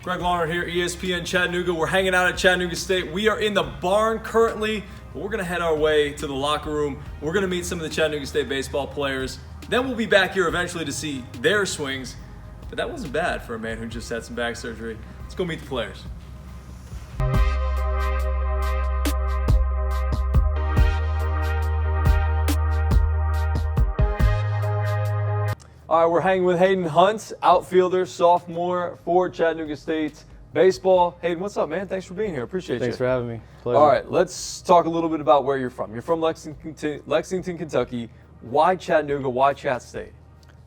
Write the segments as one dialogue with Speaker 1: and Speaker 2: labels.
Speaker 1: Greg Larnerd here, ESPN Chattanooga. We're hanging out at Chattanooga State. We are in the barn currently, but we're going to head our way to the locker room. We're going to meet some of the Chattanooga State baseball players. Then we'll be back here eventually to see their swings. But that wasn't bad for a man who just had some back surgery. Let's go meet the players. All right, we're hanging with Haiden Hunt, outfielder, sophomore for Chattanooga State baseball. Hayden, what's up, man? Thanks for being here. Appreciate you.
Speaker 2: Thanks for having me. Pleasure.
Speaker 1: All right, let's talk a little bit about where you're from. You're from Lexington, Kentucky. Why Chattanooga? Why Chatt State?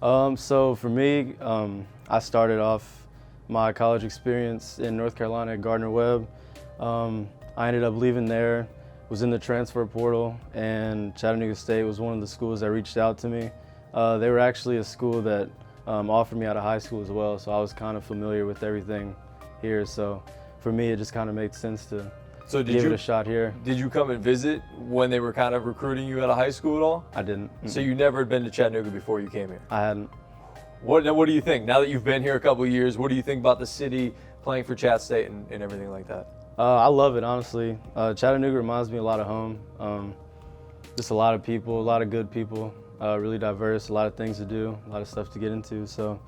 Speaker 2: So for me, I started off my college experience in North Carolina at Gardner-Webb. I ended up leaving there, was in the transfer portal, and Chattanooga State was one of the schools that reached out to me. They were actually a school that offered me out of high school as well, so I was kind of familiar with everything here. So for me, it just kind of made sense to give it a shot here.
Speaker 1: Did you come and visit when they were kind of recruiting you out of high school at all?
Speaker 2: I didn't.
Speaker 1: So you never had been to Chattanooga before you came here?
Speaker 2: I hadn't.
Speaker 1: What do you think? Now that you've been here a couple of years, what do you think about the city, playing for Chatt State and everything like that?
Speaker 2: I love it, honestly. Chattanooga reminds me a lot of home. Just a lot of people, a lot of good people. Really diverse, a lot of things to do, a lot of stuff to get into. So,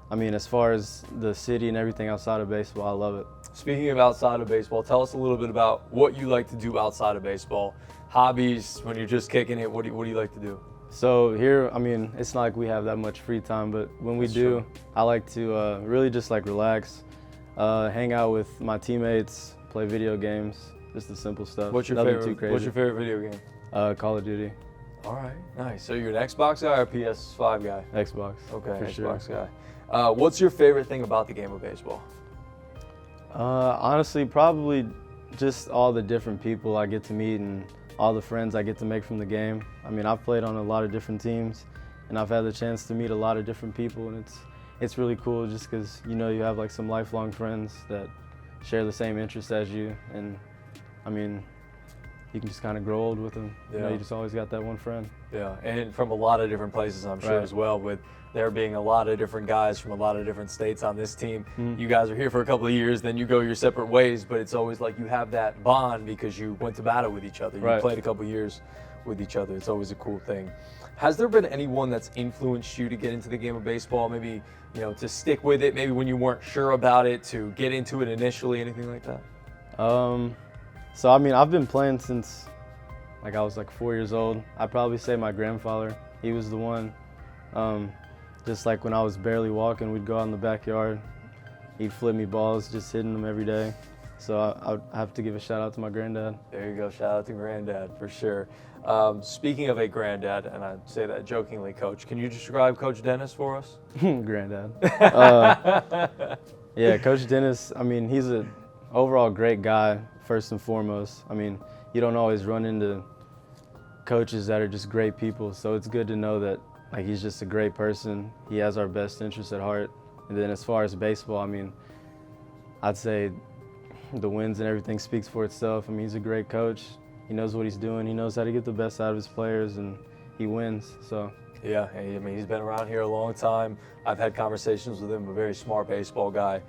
Speaker 2: I mean, as far as the city and everything outside of baseball, I love it.
Speaker 1: Speaking of outside of baseball, tell us a little bit about what you like to do outside of baseball. Hobbies, when you're just kicking it, what do you like to do?
Speaker 2: So here, I mean, it's not like we have that much free time, but when we do, I like to really just like relax, hang out with my teammates, play video games, just the simple stuff.
Speaker 1: What's your favorite video game?
Speaker 2: Call of Duty.
Speaker 1: All right, nice. So you're an Xbox guy or a PS5 guy?
Speaker 2: Xbox.
Speaker 1: Okay,
Speaker 2: for
Speaker 1: Xbox
Speaker 2: sure.
Speaker 1: guy. What's your favorite thing about the game of baseball?
Speaker 2: Honestly, probably just all the different people I get to meet and all the friends I get to make from the game. I mean, I've played on a lot of different teams, and I've had the chance to meet a lot of different people, and it's really cool just because, you know, you have like some lifelong friends that share the same interests as you, and I mean, you can just kind of grow old with them.
Speaker 1: Yeah.
Speaker 2: You know, you just always got that one friend.
Speaker 1: Yeah, and from a lot of different places, I'm sure, as well, with there being a lot of different guys from a lot of different states on this team. You guys are here for a couple of years, then you go your separate ways, but it's always like you have that bond because you went to battle with each other. You played a couple of years with each other. It's always a cool thing. Has there been anyone that's influenced you to get into the game of baseball, maybe, you know, to stick with it, maybe when you weren't sure about it, to get into it initially, anything like that?
Speaker 2: So, I mean, I've been playing since like I was like 4 years old. I'd probably say my grandfather. He was the one. Just like when I was barely walking, we'd go out in the backyard. He'd flip me balls, just hitting them every day. So I have to give a shout out to my granddad. There you go, shout out to granddad for sure.
Speaker 1: Speaking of a granddad, and I say that jokingly, Coach, can you describe Coach Dennis for us?
Speaker 2: Granddad. Yeah, Coach Dennis, I mean, he's an overall great guy, first and foremost. I mean, you don't always run into coaches that are just great people, so it's good to know that like he's just a great person. He has our best interests at heart. And then as far as baseball, I mean, I'd say the wins and everything speaks for itself. I mean, he's a great coach. He knows what he's doing. He knows how to get the best out of his players, and he wins. So
Speaker 1: yeah, I mean, he's been around here a long time. I've had conversations with him, a very smart baseball guy,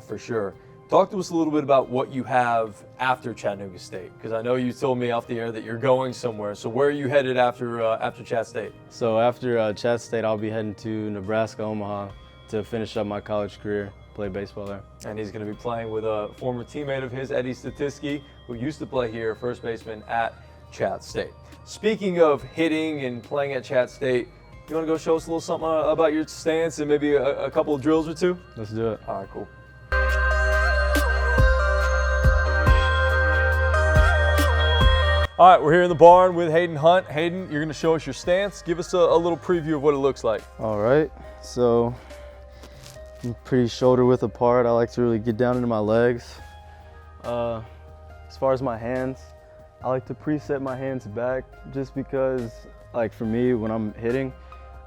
Speaker 1: for sure. Talk to us a little bit about what you have after Chattanooga State, because I know you told me off the air that you're going somewhere. So where are you headed after Chatt State?
Speaker 2: So after Chatt State, I'll be heading to Nebraska, Omaha, to finish up my college career, play baseball there.
Speaker 1: And he's going to be playing with a former teammate of his, Eddie Statisky, who used to play here, first baseman at Chatt State. Speaking of hitting and playing at Chatt State, you want to go show us a little something about your stance and maybe a couple of drills or two?
Speaker 2: Let's do it.
Speaker 1: All right, cool. All right, we're here in the barn with Haiden Hunt. Haiden, you're going to show us your stance. Give us a little preview of what it looks like.
Speaker 2: All right, so I'm pretty shoulder width apart. I like to really get down into my legs. As far as my hands, I like to preset my hands back just because, like for me, when I'm hitting,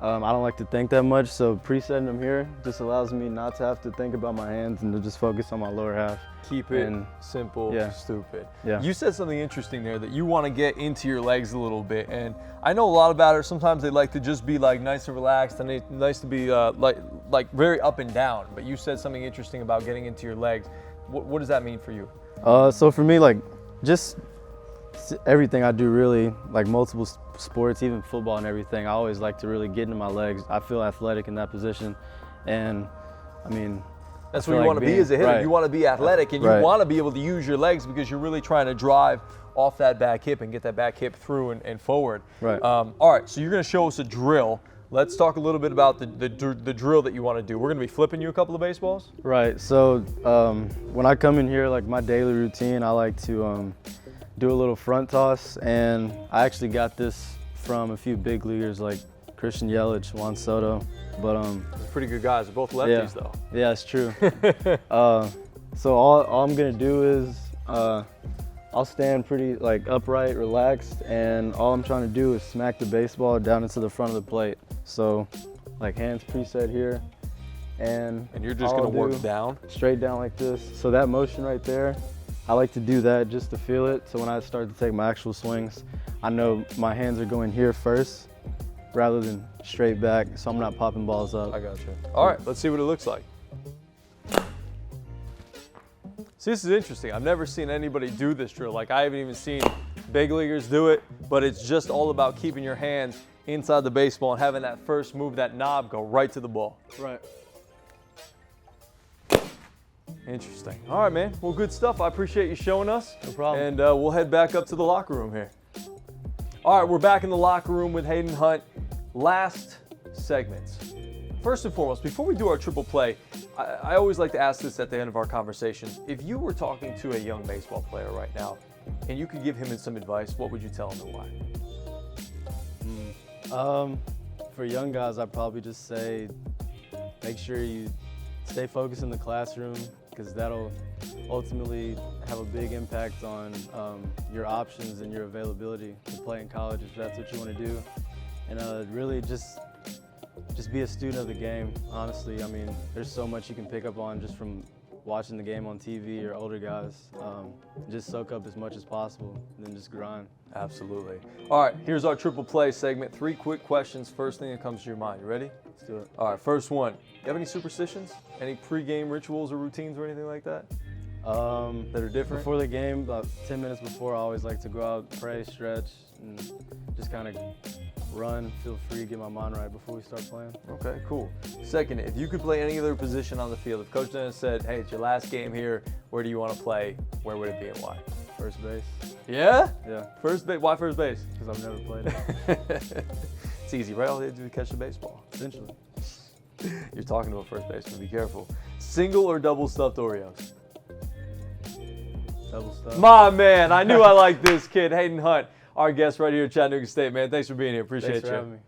Speaker 2: I don't like to think that much, so presetting them here just allows me not to have to think about my hands and to just focus on my lower half.
Speaker 1: Keep it simple, stupid.
Speaker 2: Yeah.
Speaker 1: You said something interesting there, that you want to get into your legs a little bit, and I know a lot of batters, sometimes they like to just be like nice and relaxed, and they nice to be like very up and down, but you said something interesting about getting into your legs. What does that mean for you?
Speaker 2: So for me, like, just everything I do, really, like multiple sports, even football and everything, I always like to really get into my legs. I feel athletic in that position, and I mean,
Speaker 1: that's what you want to be as a hitter.
Speaker 2: Right.
Speaker 1: You want to be athletic, and you want to be able to use your legs because you're really trying to drive off that back hip and get that back hip through and forward.
Speaker 2: Right.
Speaker 1: All right, so you're going to show us a drill. Let's talk a little bit about the drill that you want to do. We're going to be flipping you a couple of baseballs.
Speaker 2: Right. So when I come in here, like my daily routine, I like to do a little front toss, and I actually got this from a few big leaguers like Christian Yelich, Juan Soto. But
Speaker 1: pretty good guys. They're both lefties, though.
Speaker 2: Yeah, it's true. So all I'm gonna do is I'll stand pretty like upright, relaxed, and all I'm trying to do is smack the baseball down into the front of the plate. So like hands preset here, and
Speaker 1: you're just gonna work down?
Speaker 2: Straight down like this. So that motion right there, I like to do that just to feel it. So when I start to take my actual swings, I know my hands are going here first rather than straight back, so I'm not popping balls up.
Speaker 1: I got you. All right, let's see what it looks like. See, this is interesting. I've never seen anybody do this drill. Like, I haven't even seen big leaguers do it, but it's just all about keeping your hands inside the baseball and having that first move, that knob, go right to the ball.
Speaker 2: Right.
Speaker 1: Interesting. All right, man. Well, good stuff. I appreciate you showing us.
Speaker 2: No problem.
Speaker 1: And we'll head back up to the locker room here. All right, we're back in the locker room with Haiden Hunt. Last segments. First and foremost, before we do our triple play, I always like to ask this at the end of our conversation. If you were talking to a young baseball player right now and you could give him some advice, what would you tell him and why?
Speaker 2: For young guys, I'd probably just say make sure you stay focused in the classroom, because that'll ultimately have a big impact on your options and your availability to play in college if that's what you want to do. And really just be a student of the game, honestly. I mean, there's so much you can pick up on just from watching the game on TV or older guys. Just soak up as much as possible and then just grind.
Speaker 1: Absolutely. All right, here's our triple play segment. 3 quick questions. First thing that comes to your mind. You ready?
Speaker 2: Let's do it.
Speaker 1: All right, first one. You have any superstitions? Any pregame rituals or routines or anything like that? That are different?
Speaker 2: Before the game, about 10 minutes before, I always like to go out, pray, stretch, and just kind of run, feel free, get my mind right before we start playing.
Speaker 1: Okay, cool. Second, if you could play any other position on the field, if Coach Dennis said, hey, it's your last game here, where do you want to play? Where would it be and why?
Speaker 2: First base.
Speaker 1: Yeah?
Speaker 2: Yeah.
Speaker 1: First base? Why first base?
Speaker 2: Because I've never played it.
Speaker 1: It's easy, right? All they have to do is catch the baseball.
Speaker 2: Essentially.
Speaker 1: You're talking to a first baseman, be careful. Single or double stuffed Oreos?
Speaker 2: Double stuff.
Speaker 1: My man, I knew I liked this kid, Haiden Hunt, our guest right here at Chattanooga State, man. Thanks for being here. Appreciate
Speaker 2: Thanks for
Speaker 1: you.
Speaker 2: having me.